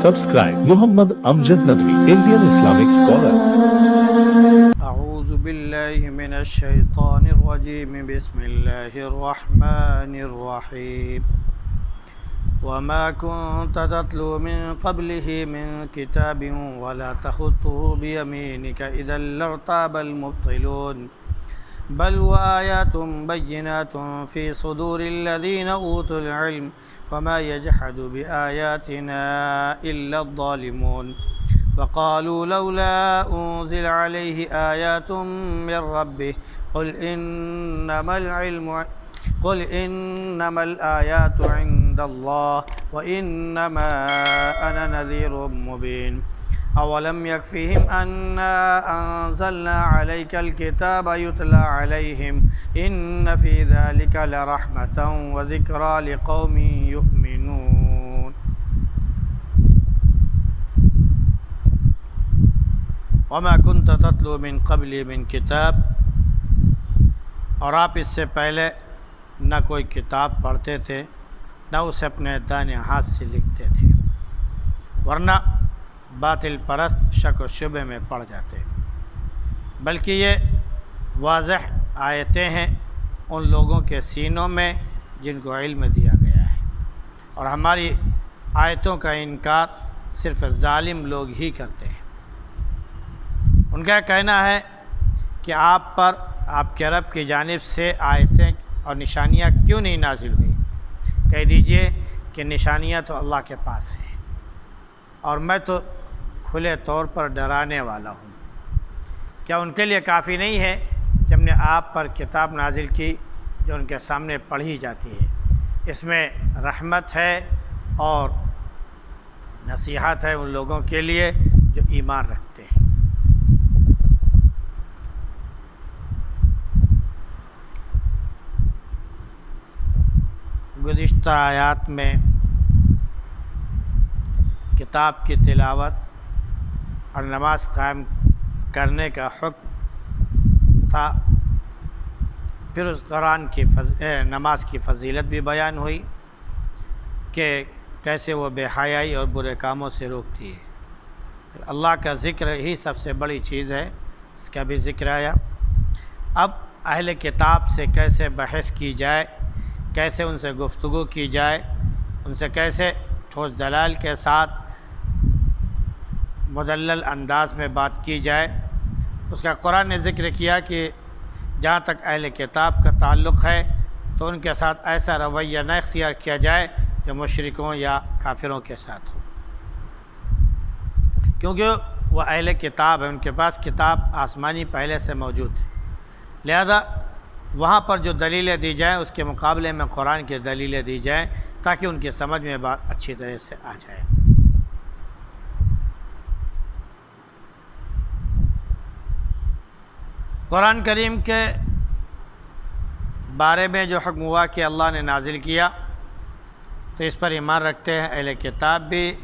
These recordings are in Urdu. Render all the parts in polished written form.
Subscribe Muhammad Amjad Nadwi, Indian Islamic scholar. أعوذ بالله من الشيطان الرجيم بسم الله الرحمن الرحيم وما كنت تتلو من قبله من كتاب ولا تخطه بيمينك إذا لارتاب المبطلون بل وآيات بينات في صدور الذين أوتوا العلم وما يجحد بآياتنا إلا الظالمون وقالوا لولا أنزل عليه آيات من ربه قل إنما الآيات عند الله وإنما أنا نذير مبين أولم يكفهم أنا أنزلنا عليك الكتاب يتلى عليهم إن في ذلك لرحمة وذكرى لقوم يؤمنون وما كنت تتلو من قبل من کتاب، اور آپ اس سے پہلے نہ کوئی کتاب پڑھتے تھے نہ اسے اپنے دائیں ہاتھ سے لکھتے تھے، ورنہ باطل پرست شک و شبہ میں پڑ جاتے، بلکہ یہ واضح آیتیں ہیں ان لوگوں کے سینوں میں جن کو علم دیا گیا ہے، اور ہماری آیتوں کا انکار صرف ظالم لوگ ہی کرتے ہیں۔ ان کا کہنا ہے کہ آپ پر آپ کے رب کی جانب سے آیتیں اور نشانیاں کیوں نہیں نازل ہوئیں؟ کہہ دیجئے کہ نشانیاں تو اللہ کے پاس ہیں، اور میں تو کھلے طور پر ڈرانے والا ہوں۔ کیا ان کے لیے کافی نہیں ہے کہ ہم نے آپ پر کتاب نازل کی جو ان کے سامنے پڑھی جاتی ہے؟ اس میں رحمت ہے اور نصیحت ہے ان لوگوں کے لیے جو ایمان رکھتے ہیں۔ گزشتہ آیات میں کتاب کی تلاوت اور نماز قائم کرنے کا حکم تھا، پھر اس قرآن کی نماز کی فضیلت بھی بیان ہوئی کہ کیسے وہ بے حیائی اور برے کاموں سے روکتی ہے۔ پھر اللہ کا ذکر ہی سب سے بڑی چیز ہے، اس کا بھی ذکر آیا۔ اب اہل کتاب سے کیسے بحث کی جائے، کیسے ان سے گفتگو کی جائے، ان سے کیسے ٹھوس دلائل کے ساتھ مدلل انداز میں بات کی جائے، اس کا قرآن نے ذکر کیا کہ جہاں تک اہل کتاب کا تعلق ہے تو ان کے ساتھ ایسا رویہ نہ اختیار کیا جائے جو مشرکوں یا کافروں کے ساتھ ہو، کیونکہ وہ اہل کتاب ہے، ان کے پاس کتاب آسمانی پہلے سے موجود ہے، لہذا وہاں پر جو دلیلیں دی جائیں اس کے مقابلے میں قرآن کی دلیلیں دی جائیں تاکہ ان کی سمجھ میں بات اچھی طرح سے آ جائے۔ قرآن کریم کے بارے میں جو حکم ہوا کہ اللہ نے نازل کیا تو اس پر ایمان رکھتے ہیں اہل کتاب بھی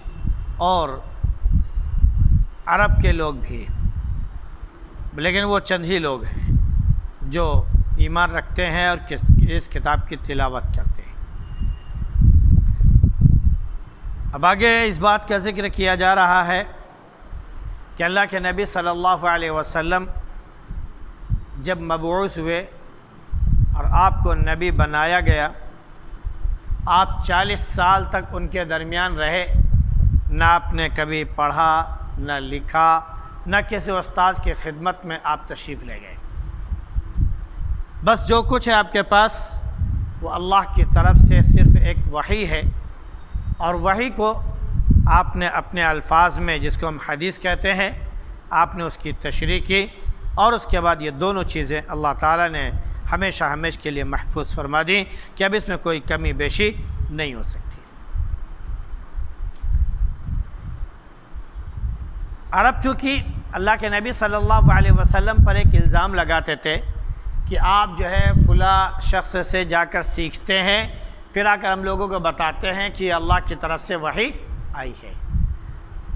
اور عرب کے لوگ بھی، لیکن وہ چند ہی لوگ ہیں جو ایمان رکھتے ہیں اور اس کتاب کی تلاوت کرتے ہیں۔ اب آگے اس بات کا ذکر کیا جا رہا ہے کہ اللہ کے نبی صلی اللہ علیہ وسلم جب مبعوث ہوئے اور آپ کو نبی بنایا گیا، آپ 40 سال تک ان کے درمیان رہے، نہ آپ نے کبھی پڑھا نہ لکھا، نہ کسی استاد کی خدمت میں آپ تشریف لے گئے، بس جو کچھ ہے آپ کے پاس وہ اللہ کی طرف سے صرف ایک وحی ہے، اور وحی کو آپ نے اپنے الفاظ میں، جس کو ہم حدیث کہتے ہیں، آپ نے اس کی تشریح کی، اور اس کے بعد یہ دونوں چیزیں اللہ تعالیٰ نے ہمیشہ کے لیے محفوظ فرما دیں کہ اب اس میں کوئی کمی بیشی نہیں ہو سکتی۔ عرب چونکہ اللہ کے نبی صلی اللہ علیہ وسلم پر ایک الزام لگاتے تھے کہ آپ جو ہے فلاں شخص سے جا کر سیکھتے ہیں، پھر آ کر ہم لوگوں کو بتاتے ہیں کہ اللہ کی طرف سے وحی آئی ہے،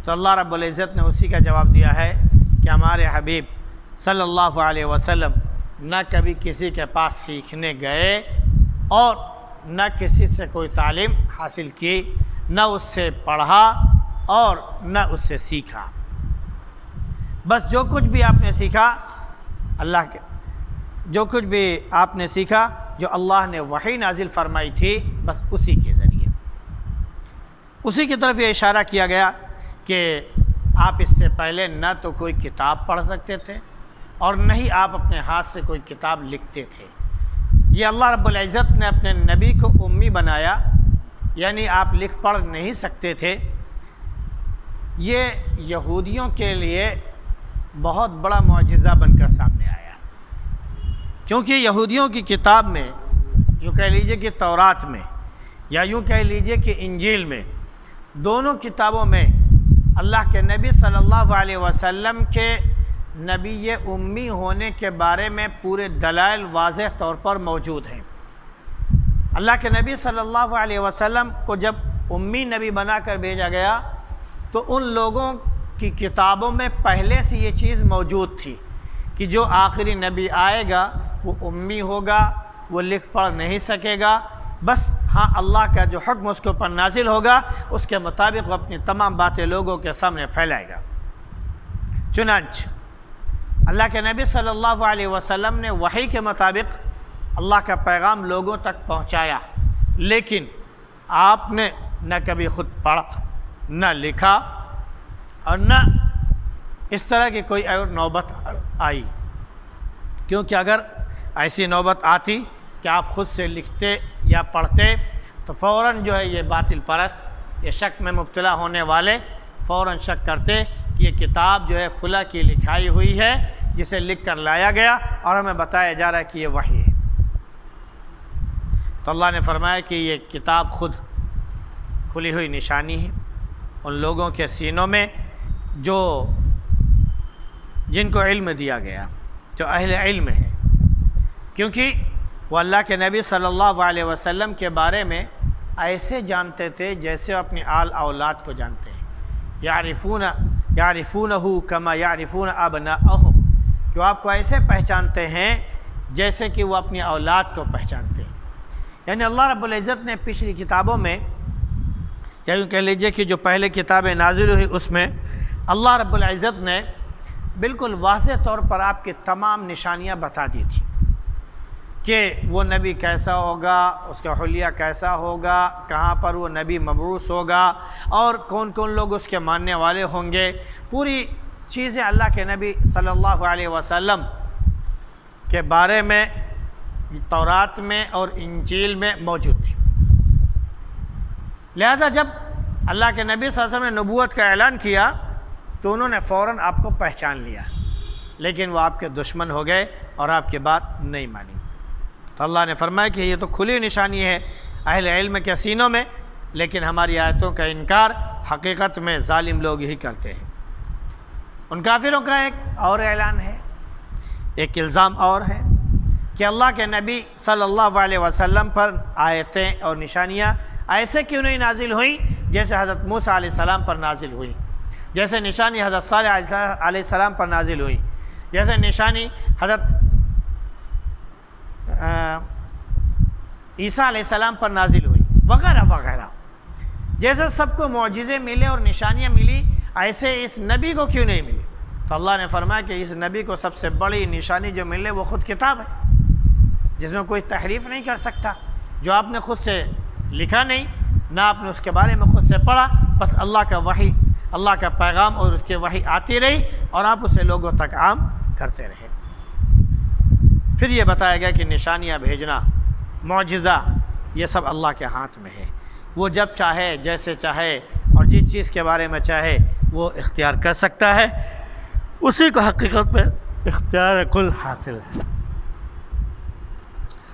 تو اللہ رب العزت نے اسی کا جواب دیا ہے کہ ہمارے حبیب صلی اللہ علیہ وسلم نہ کبھی کسی کے پاس سیکھنے گئے اور نہ کسی سے کوئی تعلیم حاصل کی، نہ اس سے پڑھا اور نہ اس سے سیکھا۔ بس جو کچھ بھی آپ نے سیکھا اللہ کے، جو کچھ بھی آپ نے سیکھا جو اللہ نے وحی نازل فرمائی تھی، بس اسی کے ذریعے، اسی کی طرف یہ اشارہ کیا گیا کہ آپ اس سے پہلے نہ تو کوئی کتاب پڑھ سکتے تھے اور نہ ہی آپ اپنے ہاتھ سے کوئی کتاب لکھتے تھے۔ یہ اللہ رب العزت نے اپنے نبی کو امی بنایا، یعنی آپ لکھ پڑھ نہیں سکتے تھے۔ یہ یہودیوں کے لیے بہت بڑا معجزہ بن کر سامنے آیا، کیونکہ یہودیوں کی کتاب میں، یوں کہہ لیجئے کہ تورات میں یا یوں کہہ لیجئے کہ انجیل میں، دونوں کتابوں میں اللہ کے نبی صلی اللہ علیہ وسلم کے نبی امی ہونے کے بارے میں پورے دلائل واضح طور پر موجود ہیں۔ اللہ کے نبی صلی اللہ علیہ وسلم کو جب امی نبی بنا کر بھیجا گیا تو ان لوگوں کی کتابوں میں پہلے سے یہ چیز موجود تھی کہ جو آخری نبی آئے گا وہ امی ہوگا، وہ لکھ پڑھ نہیں سکے گا، بس ہاں اللہ کا جو حکم اس کے اوپر نازل ہوگا اس کے مطابق وہ اپنی تمام باتیں لوگوں کے سامنے پھیلائے گا۔ چنانچہ اللہ کے نبی صلی اللہ علیہ وسلم نے وحی کے مطابق اللہ کا پیغام لوگوں تک پہنچایا، لیکن آپ نے نہ کبھی خود پڑھا، نہ لکھا، اور نہ اس طرح کی کوئی اور نوبت آئی، کیونکہ اگر ایسی نوبت آتی کہ آپ خود سے لکھتے یا پڑھتے تو فوراً جو ہے یہ باطل پرست، یہ شک میں مبتلا ہونے والے فوراً شک کرتے کہ یہ کتاب جو ہے فلاں کی لکھائی ہوئی ہے جسے لکھ کر لایا گیا اور ہمیں بتایا جا رہا ہے کہ یہ وحی ہے۔ تو اللہ نے فرمایا کہ یہ کتاب خود کھلی ہوئی نشانی ہے ان لوگوں کے سینوں میں جن کو علم دیا گیا، جو اہل علم ہے، کیونکہ وہ اللہ کے نبی صلی اللہ علیہ وسلم کے بارے میں ایسے جانتے تھے جیسے وہ اپنی آل اولاد کو جانتے ہیں۔ یعرفونہ کما یعرفون ابناءہم، کہ وہ آپ کو ایسے پہچانتے ہیں جیسے کہ وہ اپنی اولاد کو پہچانتے ہیں۔ یعنی اللہ رب العزت نے پچھلی کتابوں میں، یا یوں کہہ لیجئے کہ جو پہلے کتابیں نازل ہوئی اس میں اللہ رب العزت نے بالکل واضح طور پر آپ کی تمام نشانیاں بتا دی تھی کہ وہ نبی کیسا ہوگا، اس کا حلیہ کیسا ہوگا، کہاں پر وہ نبی مبعوث ہوگا اور کون کون لوگ اس کے ماننے والے ہوں گے۔ پوری چیزیں اللہ کے نبی صلی اللہ علیہ وسلم کے بارے میں تورات میں اور انجیل میں موجود تھی۔ لہذا جب اللہ کے نبی صلی اللہ علیہ وسلم نے نبوت کا اعلان کیا تو انہوں نے فوراً آپ کو پہچان لیا، لیکن وہ آپ کے دشمن ہو گئے اور آپ کی بات نہیں مانی۔ تو اللہ نے فرمایا کہ یہ تو کھلی نشانی ہے اہل علم کے سینوں میں، لیکن ہماری آیتوں کا انکار حقیقت میں ظالم لوگ ہی کرتے ہیں۔ ان کافروں کا ایک اور اعلان ہے، ایک الزام اور ہے کہ اللہ کے نبی صلی اللہ علیہ وسلم پر آیتیں اور نشانیاں ایسے کیوں نہیں نازل ہوئیں جیسے حضرت موسیٰ علیہ السلام پر نازل ہوئی، جیسے نشانی حضرت صالح علیہ السلام پر نازل ہوئی، جیسے نشانی حضرت عیسیٰ علیہ السلام پر نازل ہوئی، وغیرہ وغیرہ۔ جیسے سب کو معجزے ملے اور نشانیاں ملی، ایسے اس نبی کو کیوں نہیں ملی؟ تو اللہ نے فرمایا کہ اس نبی کو سب سے بڑی نشانی جو ملے وہ خود کتاب ہے، جس میں کوئی تحریف نہیں کر سکتا، جو آپ نے خود سے لکھا نہیں، نہ آپ نے اس کے بارے میں خود سے پڑھا، بس اللہ کا وحی، اللہ کا پیغام اور اس کی وحی آتی رہی اور آپ اسے لوگوں تک عام کرتے رہے۔ پھر یہ بتایا گیا کہ نشانیاں بھیجنا، معجزہ، یہ سب اللہ کے ہاتھ میں ہے، وہ جب چاہے، جیسے چاہے اور جس چیز کے بارے میں چاہے وہ اختیار کر سکتا ہے، اسی کو حقیقت میں اختیار کل حاصل ہے۔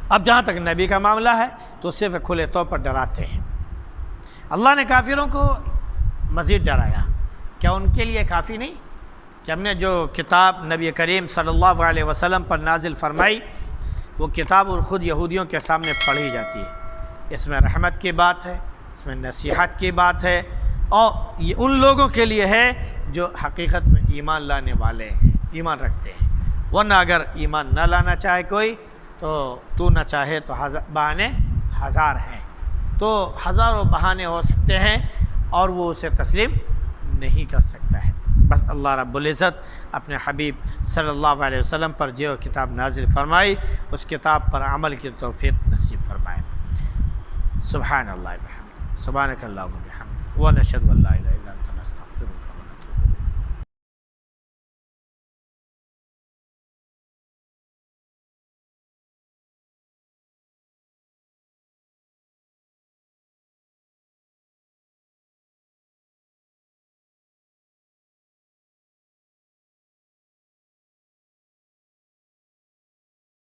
اب جہاں تک نبی کا معاملہ ہے تو صرف کھلے طور پر ڈراتے ہیں۔ اللہ نے کافروں کو مزید ڈرایا، کیا ان کے لیے کافی نہیں کہ ہم نے جو کتاب نبی کریم صلی اللہ علیہ وسلم پر نازل فرمائی وہ کتاب اور خود یہودیوں کے سامنے پڑھی جاتی ہے، اس میں رحمت کی بات ہے، اس میں نصیحت کی بات ہے، اور یہ ان لوگوں کے لیے ہے جو حقیقت میں ایمان لانے والے ہیں، ایمان رکھتے ہیں، ورنہ اگر ایمان نہ لانا چاہے کوئی تو نہ چاہے تو بہانے ہزار ہیں، تو ہزاروں بہانے ہو سکتے ہیں اور وہ اسے تسلیم نہیں کر سکتا ہے۔ بس اللہ رب العزت اپنے حبیب صلی اللہ علیہ وسلم پر جو کتاب نازل فرمائی اس کتاب پر عمل کی توفیق نصیب فرمائے۔ سبحان اللہ بحمدہ، سبحانک اللہم وبحمدک، ونشہد ان لا الہ الا انت نستغفرک۔